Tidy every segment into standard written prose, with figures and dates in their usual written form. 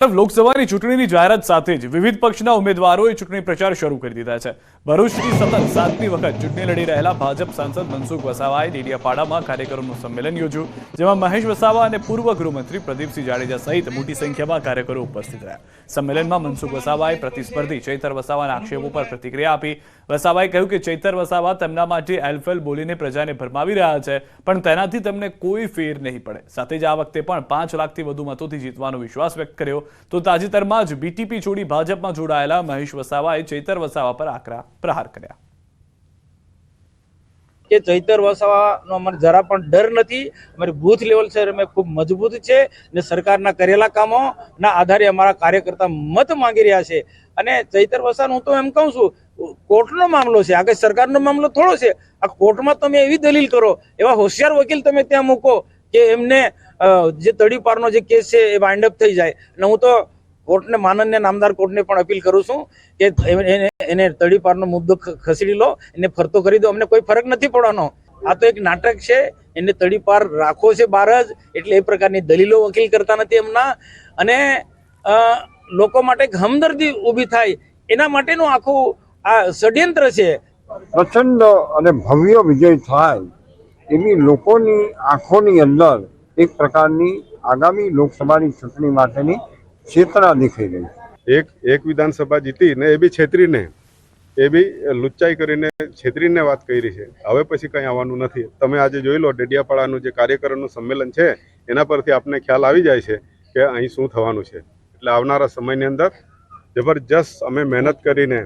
લોકસભાની ચૂંટણીની જાહેરાત સાથે જ વિવિધ પક્ષના ઉમેદવારોએ ચૂંટણી પ્રચાર શરૂ કરી દીધા છે। ભરૂચથી સતત 7મી વખત ચૂંટણી લડી રહેલા ભાજપ સાંસદ મનસુખ વસાવાએ ડેડિયાપાડામાં કાર્યકરોનું સંમેલન યોજ્યું, જેમાં મહેશ વસાવા અને પૂર્વ ગૃહમંત્રી પ્રદીપસિંહ જાડેજા સહિત મોટી સંખ્યામાં કાર્યકરો ઉપસ્થિત રહ્યા। સંમેલનમાં મનસુખ વસાવાએ પ્રતિસ્પર્ધી ચૈતર વસાવાના આક્ષેપો પર પ્રતિક્રિયા આપી। વસાવાએ કહ્યું કે ચૈતર વસાવા તેમના માટે એલફેલ બોલીને પ્રજાને ભરમાવી રહ્યા છે, પણ તેનાથી તેમને કોઈ ફેર નહીં પડે। સાથે જ આ વખતે પણ 5 લાખથી વધુ મતોથી જીતવાનો વિશ્વાસ વ્યક્ત કર્યો। તો તાજેતરમાં જ બીટીપી છોડી ભાજપમાં જોડાયેલા મહેશ વસાવાએ ચૈતર વસાવા પર આકરા પ્રહાર કર્યા કે ચૈતર વસાવાનો અમારે જરા પણ ડર નથી। અમારી બૂથ લેવલ છે અમે ખૂબ મજબૂત છે ને સરકારના કરેલા કામોના આધારે અમારા કાર્યકર્તા મત માંગી રહ્યા છે। અને ચૈતર વસાવાનું હું તો એમ કહું છું, કોર્ટનો મામલો છે, આગળ સરકારનો મામલો થોડો છે। આ કોર્ટમાં તમે એવી દલીલ કરો, એવા હોશિયાર વકીલ તમે ત્યાં મૂકો કે એમને જે તડીપારનો જે કેસ છે એ વાઇન્ડ અપ થઈ જાય। અને હું તો કોર્ટને માનનીય નામદાર કોર્ટને પણ અપીલ કરું છું કે એને તડીપારનો મુદ્દો ખસેડી લો, એને ફરતો કરી દો, અમને કોઈ ફરક નથી પડવાનો। આ તો એક નાટક છે, એને તડીપાર રાખવો છે બહાર જ, એટલે એ પ્રકારની દલીલો વકીલ કરતા નથી એમના। અને લોકો માટે હમદર્દી ઊભી થાય એના માટેનું આખું આ ષડયંત્ર છે। પ્રચંડ અને ભવ્ય વિજય થાય એવી લોકોની આંખોની અંદર એક પ્રકારની આગામી લોકસભાની ચૂંટણી માટેની ચેતના દેખાઈ રહી છે। એક વિધાનસભા જીતી ને એ બી છેતરીને, એ બી લુચ્ચાઈ કરીને છેતરીને વાત કરી છે। હવે પછી કંઈ આવવાનું નથી। તમે આજે જોઈ લો, ડેડિયાપાડાનું જે કાર્યકરોનું સંમેલન છે એના પરથી આપને ખ્યાલ આવી જાય છે કે અહીં શું થવાનું છે। એટલે આવનારા સમયની અંદર જબરજસ્ત અમે મહેનત કરીને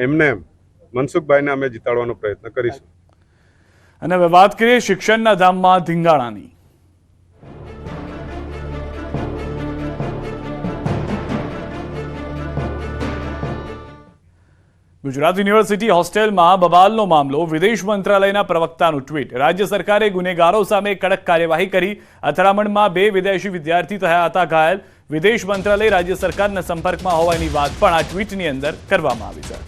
એમને મનસુખભાઈને અમે જીતાડવાનો પ્રયત્ન કરીશું। અને હવે વાત કરીએ શિક્ષણના ધામમાં ધીંગાણાની। ગુજરાત યુનિવર્સિટી હોસ્ટેલમાં બબાલનો મામલો, વિદેશ મંત્રાલયના પ્રવક્તાનું ટ્વીટ, રાજ્ય સરકારે ગુનેગારો સામે કડક કાર્યવાહી કરી, અથડામણમાં 2 વિદેશી વિદ્યાર્થી થયા હતા ઘાયલ, વિદેશ મંત્રાલય રાજ્ય સરકારના સંપર્કમાં હોવાની વાત પણ આ ટ્વીટની અંદર કરવામાં આવી છે।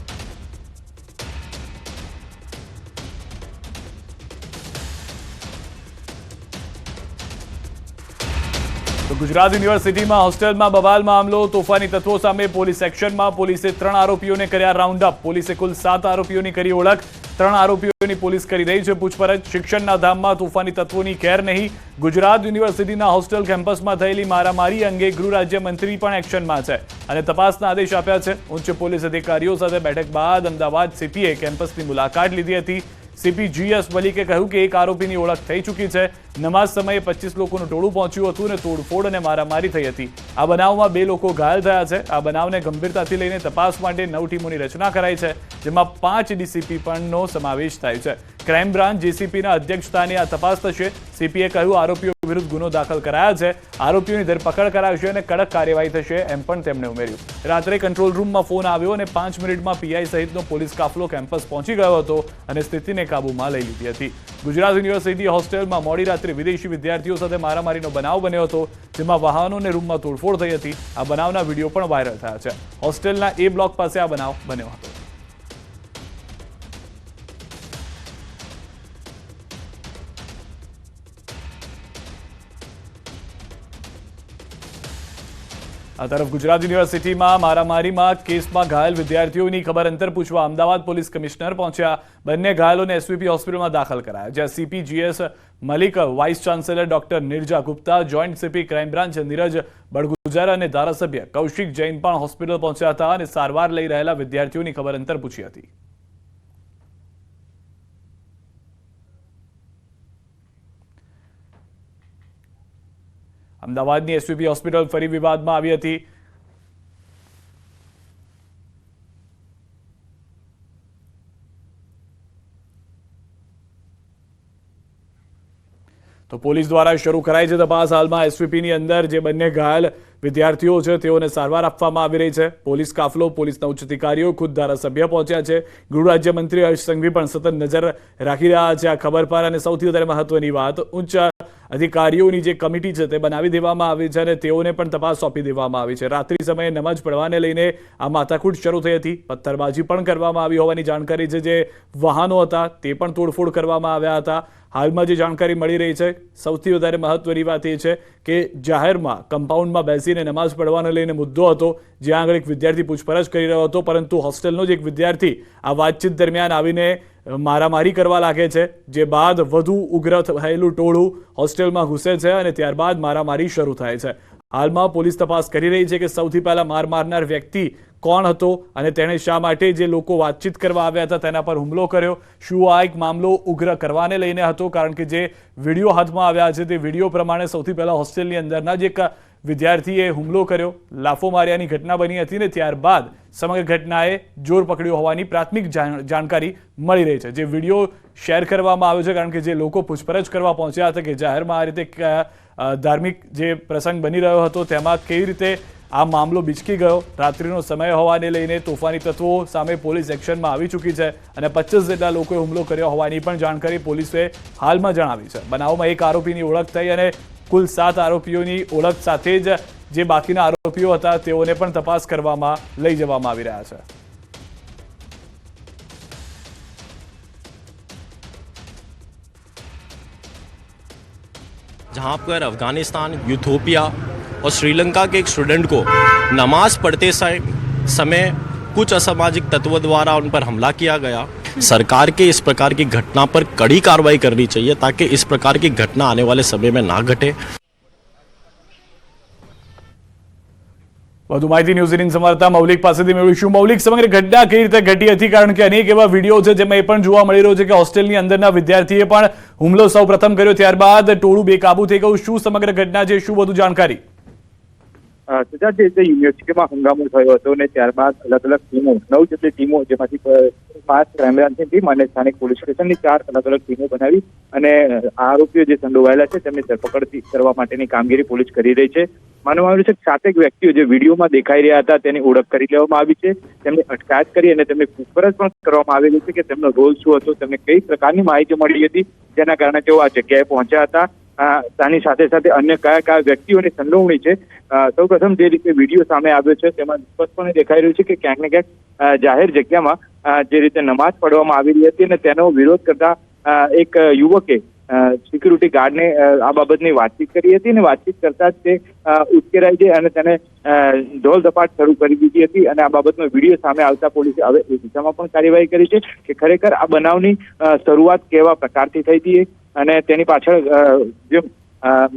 ગુજરાત યુનિવર્સિટીમાં હોસ્ટેલમાં બબાલ મામલો, તોફાની તત્વો સામે પોલીસ એક્શનમાં, પોલીસે 3 આરોપીઓને કર્યા રાઉન્ડ અપ, પોલીસે કુલ 7 આરોપીઓની કરી ઓળખ, 3 આરોપીઓની પોલીસ કરી રહી છે પૂછપરછ। શિક્ષણના ધામમાં તોફાની તત્વોની ખેર નહીં, ગુજરાત યુનિવર્સિટીના હોસ્ટેલ કેમ્પસમાં થયેલી મારામારી અંગે ગૃહ રાજ્યમંત્રી પણ એક્શનમાં છે અને તપાસના આદેશ આપ્યા છે। ઉચ્ચ પોલીસ અધિકારીઓ સાથે બેઠક બાદ અમદાવાદ સીપીએ કેમ્પસની મુલાકાત લીધી હતી। સીપી GS મલિકે કહ્યું કે એક આરોપીની ઓળખ થઈ ચૂકી છે। નમાઝ સમયે 25 લોકોનું ટોળું પહોંચ્યું હતું અને તોડફોડ અને મારામારી થઈ હતી। આ બનાવમાં 2 લોકો ઘાયલ થયા છે। આ બનાવને ગંભીરતાથી લઈને તપાસ માટે 9 ટીમોની રચના કરાઈ છે, જેમાં 5 ડીસીપી પણનો સમાવેશ થાય છે। ક્રાઇમ બ્રાન્ચ JCPના અધ્યક્ષસ્થાને આ તપાસ થશે। સીપીએ કહ્યું આરોપીઓ વિરુદ્ધ ગુનો દાખલ કરાયા છે, આરોપીઓની ધરપકડ કરાશે અને કડક કાર્યવાહી થશે, એમ પણ તેમણે ઉમેર્યું। રાત્રે કંટ્રોલ રૂમમાં ફોન આવ્યો અને 5 મિનિટમાં PI સહિતનો પોલીસ કાફલો કેમ્પસ પહોંચી ગયો હતો અને સ્થિતિને કાબૂમાં લઈ લીધી હતી। ગુજરાત યુનિવર્સિટી હોસ્ટેલમાં મોડી રાત્રે વિદેશી વિદ્યાર્થીઓ સાથે મારામારીનો બનાવ બન્યો હતો, જેમાં વાહનો અને રૂમમાં તોડફોડ થઈ હતી। આ બનાવના વિડીયો પણ વાયરલ થયા છે। હોસ્ટેલના A બ્લોક પાસે આ બનાવ બન્યો હતો। આ તરફ ગુજરાત યુનિવર્સિટીમાં મારામારીમાં કેસમાં ઘાયલ વિદ્યાર્થીઓની ખબર અંતર પૂછવા અમદાવાદ પોલીસ કમિશનર પહોંચ્યા। બંને ઘાયલોને SVP હોસ્પિટલમાં દાખલ કરાયા, જ્યાં CP GS Malik, vice chancellor doctor Nirja Gupta, joint CP crime branch Neeraj Badgujar અને ધારાસભ્ય કૌશિક જૈન પણ હોસ્પિટલ પહોંચ્યા હતા અને સારવાર લઈ રહેલા વિદ્યાર્થીઓની ખબર અંતર પૂછી હતી। અમદાવાદની SVP હોસ્પિટલ ફરી વિવાદમાં આવી હતી। તો પોલીસ દ્વારા શરૂ કરાઈ છે તપાસ। હાલમાં SVPની અંદર જે બંને ઘાયલ વિદ્યાર્થીઓ છે તેઓને સારવાર આપવામાં આવી રહી છે। પોલીસ કાફલો, પોલીસના ઉચ્ચ અધિકારીઓ, ખુદ ધારાસભ્ય પહોંચ્યા છે। ગૃહ રાજ્યમંત્રી હર્ષ સંઘવી પણ સતત નજર રાખી રહ્યા છે આ ખબર પર। અને સૌથી વધારે મહત્વની વાત, ઉચ્ચ અધિકારીઓની જે કમિટી છે તે બનાવી દેવામાં આવી છે અને તેઓને પણ તપાસ સોંપી દેવામાં આવી છે. રાત્રિ સમયે નમાઝ પડવાને લઈને આ માથાકૂટ શરૂ થઈ હતી. પથ્થરબાજી પણ કરવામાં આવી હોવાની જાણકારી છે. જે વાહનો હતા તે પણ તોડફોડ કરવામાં આવ્યા હતા. હાલમાં જે જાણકારી મળી રહી છે, સૌથી વધારે મહત્વની વાત એ છે કે જાહેરમાં કમ્પાઉન્ડમાં બેસીને નમાઝ પડવાને લઈને મુદ્દો હતો, જ્યાં આગળ એક વિદ્યાર્થી પૂછપરછ કરી રહ્યો હતો, પરંતુ હોસ્ટેલનો જ એક વિદ્યાર્થી આ વાતચીત દરમિયાન આવીને મારામારી કરવા લાગે છે, જે બાદ વધુ ઉગ્ર થયેલું ટોળું હોસ્ટેલમાં ઘૂસે છે અને ત્યારબાદ મારામારી શરૂ થાય છે. હાલમાં પોલીસ તપાસ કરી રહી છે કે સૌથી પહેલા માર મારનાર વ્યક્તિ કોણ હતો અને તેણે શા માટે જે લોકો વાતચીત કરવા આવ્યા હતા તેના પર હુમલો કર્યો. શું આ એક મામલો ઉગ્ર કરવાને લઈને હતો? કારણ કે જે વિડીયો હાથમાં આવ્યા છે તે વિડીયો પ્રમાણે સૌથી પહેલા હોસ્ટેલની અંદરના જ એક વિદ્યાર્થીએ હુમલો કર્યો, લાફો માર્યાની ઘટના બની હતી ને ત્યારબાદ સમગ્ર ઘટનાએ જોર પકડ્યો હોવાની પ્રાથમિક જાણકારી મળી રહી છે. જે વિડીયો શેર કરવામાં આવ્યો છે કારણ કે જે લોકો પૂછપરછ કરવા પહોંચ્યા હતા કે જાહેરમાં આ રીતે ધાર્મિક જે પ્રસંગ બની રહ્યો હતો તેમાં કેવી રીતે આ મામલો બિચકી ગયો. રાત્રિનો સમય હોવાને લઈને તોફાની તત્વો સામે પોલીસ એક્શનમાં આવી ચૂકી છે અને 25 જેટલા લોકોએ હુમલો કર્યો હોવાની પણ જાણકારી પોલીસે હાલમાં જણાવી છે. બનાવમાં એક આરોપીની ઓળખ થઈ અને કુલ 7 આરોપીઓની ઓળખ સાથે જ જે બાકીના આરોપીઓ હતા તેઓને પણ તપાસ કરવામાં લઈ જવામાં આવી રહ્યા છે. जहां पर अफगानिस्तान, यूथोपिया और श्रीलंका के एक स्टूडेंट को नमाज पढ़ते समय कुछ असामाजिक तत्वों द्वारा उन पर हमला किया गया। सरकार के इस प्रकार की घटना पर कड़ी कार्रवाई करनी चाहिए ताकि इस प्रकार की घटना आने वाले समय में ना घटे। વધુ માહિતી ન્યૂઝ 18 સમાચાર મૌલિક પાસેથી મેળવીશું. મૌલિક, સમગ્ર ઘટના કેવી રીતે ઘટી હતી? કારણ કે અનેક એવા વિડીયો છે જેમાં એ પણ જોવા મળી રહ્યો છે કે હોસ્ટેલની અંદરના વિદ્યાર્થીએ પણ હુમલો સૌ પ્રથમ કર્યો, ત્યારબાદ ટોળું બેકાબુ થઈ ગયું. શું સમગ્ર ઘટના છે, શું વધુ જાણકારી? સિદ્ધાર્થ, યુનિવર્સિટીમાં હંગામો થયો હતો અને ત્યારબાદ અલગ અલગ ટીમો, 9 જેટલી ટીમો, જેમાંથી 5 ક્રાઇમ બ્રાન્ચની ટીમ અને સ્થાનિક પોલીસ સ્ટેશનની 4 અલગ અલગ ટીમો બનાવી અને આરોપીઓ જે સંડોવાયેલા છે તેમની ધરપકડ કરવા માટેની કામગીરી પોલીસ કરી રહી છે. માનવામાં આવ્યું છે કે 7 વ્યક્તિઓ જે વિડીયોમાં દેખાઈ રહ્યા હતા તેની ઓળખ કરી લેવામાં આવી છે. તેમની અટકાયત કરી અને તેમની પૂછપરછ પણ કરવામાં આવેલી છે કે તેમનો રોલ શું હતો, તેમને કઈ પ્રકારની માહિતી મળી હતી જેના કારણે તેઓ આ જગ્યાએ પહોંચ્યા હતા. તેની સાથે સાથે અન્ય કયા કયા વ્યક્તિઓની સંડોવણી છે. સૌપ્રથમ જે રીતે વિડીયો સામે આવ્યો છે તેમાં સ્પષ્ટપણે દેખાઈ રહ્યું છે કે ક્યાંક ને ક્યાંક જાહેર જગ્યામાં જે રીતે નમાઝ પઢવામાં આવેલી હતી અને તેનો વિરોધ કરતા એક યુવકે સિક્યુરિટી ગાર્ડને આ બાબતની વાતચીત કરી હતી અને વાતચીત કરતા જ તે ઉશ્કેરાઈ જાય અને તેને ઢોલ ધપાટ શરૂ કરી દીધી હતી અને આ બાબતનો વિડીયો સામે આવતા પોલીસે હવે એ દિશામાં પણ કાર્યવાહી કરી છે કે ખરેખર આ બનાવની શરૂઆત કેવા પ્રકારથી થઈ હતી અને તેની પાછળ જે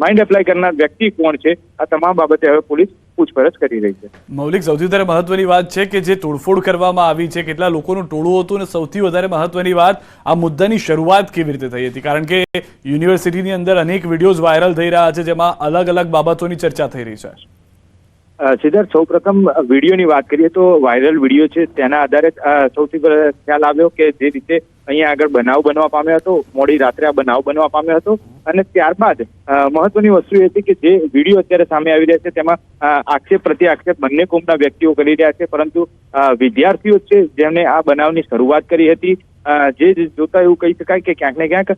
માઇન્ડ એપ્લાય કરનાર વ્યક્તિ કોણ છે, આ તમામ બાબતે હવે પોલીસ પૂછપરછ કરી રહી છે. મૌલિક, સૌથી વધારે મહત્વની વાત છે કે જે તોડફોડ કરવામાં આવી છે, કેટલા લોકોનું ટોળું હતું અને સૌથી વધારે મહત્વની વાત આ મુદ્દાની શરૂઆત કેવી રીતે થઈ હતી? કારણ કે યુનિવર્સિટીની અંદર અનેક વિડીયોઝ વાયરલ થઈ રહ્યા છે જેમાં અલગ અલગ બાબતોની ચર્ચા થઈ રહી છે. સિદ્ધાર્થ, સૌપ્રથમ વિડીયોની વાત કરીએ તો વાયરલ વિડીયો છે તેના આધારે સૌથી ખ્યાલ આવ્યો કે જે રીતે અહીંયા આગળ બનાવ બનવા પામ્યો હતો, મોડી રાત્રે આ બનાવ બનવા પામ્યો હતો અને ત્યારબાદ મહત્વની વસ્તુ એ હતી કે જે વિડીયો અત્યારે સામે આવી રહ્યા છે તેમાં આક્ષેપ પ્રત્યે આક્ષેપ બંને કોમના વ્યક્તિઓ કરી રહ્યા છે, પરંતુ વિદ્યાર્થીઓ છે જેમણે આ બનાવની શરૂઆત કરી હતી. જે જોતા એવું કહી શકાય કે ક્યાંક ને ક્યાંક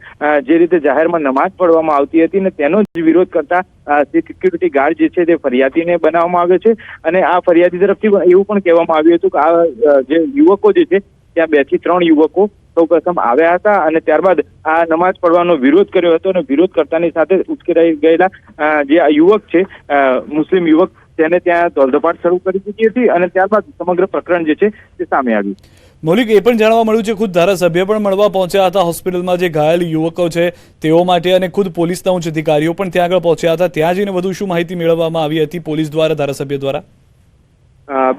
જે રીતે જાહેરમાં નમાઝ પઢવામાં આવતી હતી ને તેનો જ વિરોધ કરતા સિક્યુરિટી ગાર્ડ જે છે તે ફરિયાદીને બનાવવામાં આવ્યો છે અને આ ફરિયાદી તરફથી એવું પણ કહેવામાં આવ્યું હતું કે આ જે યુવકો જે છે ત્યાં 2 થી 3 યુવકો સૌપ્રથમ આવ્યા હતા અને ત્યારબાદ આ નમાઝ પઢવાનો વિરોધ કર્યો હતો અને વિરોધ કરતાની સાથે ઉશ્કેરાઈ ગયેલા જે આ યુવક છે, મુસ્લિમ યુવક, તેને ત્યાં ધોલધપાટ શરૂ કરી દીધી હતી અને ત્યારબાદ સમગ્ર પ્રકરણ જે છે તે સામે આવ્યું. મૌલિક, એ પણ જાણવા મળ્યું છે ખુદ ધારાસભ્ય પણ મળવા પહોંચ્યા હતા હોસ્પિટલમાં જે ઘાયલ યુવકો છે તેઓ માટે અને ખુદ પોલીસના ઉચ્ચ અધિકારીઓ પણ ત્યાં આગળ પહોંચ્યા હતા. ત્યાં જઈને વધુ શું માહિતી મેળવવામાં આવી હતી પોલીસ દ્વારા, ધારાસભ્ય દ્વારા?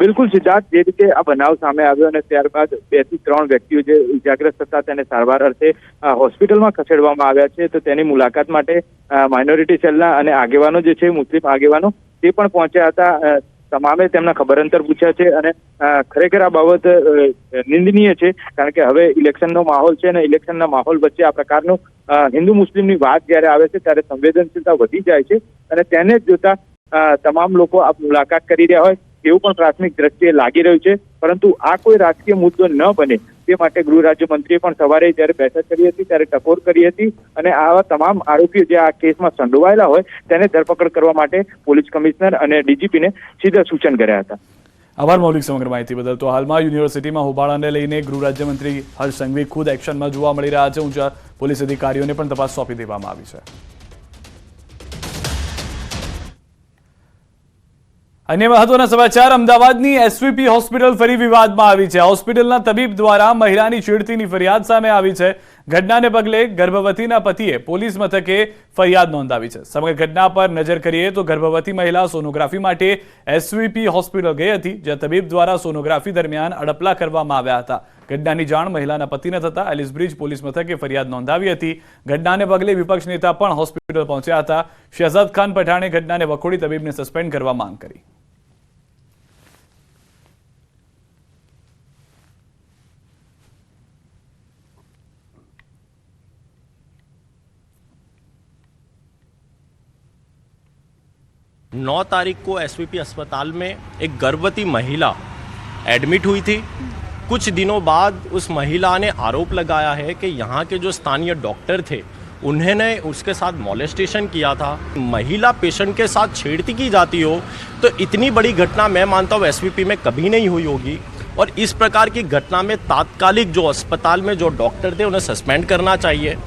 બિલકુલ સિદ્ધાર્થ, જે રીતે આ બનાવ સામે આવ્યો અને ત્યારબાદ 2 થી 3 વ્યક્તિઓ જે ઇજાગ્રસ્ત હતા તેને સારવાર અર્થે હોસ્પિટલમાં ખસેડવામાં આવ્યા છે, તો તેની મુલાકાત માટે માઇનોરિટી સેલના અને આગેવાનો જે છે, મુસ્લિમ આગેવાનો, તે પણ પહોંચ્યા હતા. તમામે તેમના ખબર અંતર પૂછ્યા છે અને ખરેખર આ બાબત નિંદનીય છે કારણ કે હવે ઇલેક્શનનો માહોલ છે અને ઇલેક્શનના માહોલ વચ્ચે આ પ્રકારનું હિન્દુ મુસ્લિમની વાત જ્યારે આવે છે ત્યારે સંવેદનશીલતા વધી જાય છે અને તેને જ જોતા તમામ લોકો આ મુલાકાત કરી રહ્યા હોય એવું પણ પ્રાથમિક દ્રષ્ટિએ લાગી રહ્યું છે. પરંતુ આ કોઈ રાજકીય મુદ્દો ન બને તે માટે ગૃહ રાજ્યમંત્રીએ પણ સવારે જ્યારે બેઠક કરી હતી ત્યારે ટકોર કરી હતી અને આવા તમામ આરોપીઓ જે આ કેસમાં સંડોવાયેલા હોય તેને ધરપકડ કરવા માટે પોલીસ કમિશનર અને ડીજીપીને સીધા સૂચન કર્યા હતા. આભાર મૌલિક સમગ્ર માહિતી બદલ. તો હાલમાં યુનિવર્સિટીમાં હોબાળાને લઈને ગૃહ રાજ્યમંત્રી હર્ષ સંઘવી ખુદ એક્શનમાં જોવા મળી રહ્યા છે. ઊંચા પોલીસ અધિકારીઓને પણ તપાસ સોંપી દેવામાં આવી છે. અન્ય મહત્વના સમાચાર. અમદાવાદની એસવીપી હોસ્પિટલ ફરી વિવાદમાં આવી છે. હોસ્પિટલના તબીબ દ્વારા મહિલાની છેડતીની ફરિયાદ સામે આવી છે. ઘટનાને પગલે ગર્ભવતીના પતિએ પોલીસ મથકે ફરિયાદ નોંધાવી છે. સમગ્ર ઘટના પર નજર કરીએ તો ગર્ભવતી મહિલા સોનોગ્રાફી માટે એસવીપી હોસ્પિટલ ગઈ હતી, જ્યાં તબીબ દ્વારા સોનોગ્રાફી દરમિયાન અડપલા કરવામાં આવ્યા હતા. ઘટનાની જાણ મહિલાના પતિને થતા એલિસબ્રિજ પોલીસ મથકે ફરિયાદ નોંધાવી હતી. ઘટનાને પગલે વિપક્ષ નેતા પણ હોસ્પિટલ પહોંચ્યા હતા. શહેજાદ ખાન પઠાણે ઘટનાને વખોડી તબીબને સસ્પેન્ડ કરવા માંગ કરી. नौ तारीख को एसवीपी अस्पताल में एक गर्भवती महिला एडमिट हुई थी. कुछ दिनों बाद उस महिला ने आरोप लगाया है कि यहाँ के जो स्थानीय डॉक्टर थे उन्होंने उसके साथ मॉलेस्टेशन किया था. महिला पेशेंट के साथ छेड़ती की जाती हो तो इतनी बड़ी घटना मैं मानता हूँ एसवीपी में कभी नहीं हुई होगी. और इस प्रकार की घटना में तात्कालिक जो अस्पताल में जो डॉक्टर थे उन्हें सस्पेंड करना चाहिए.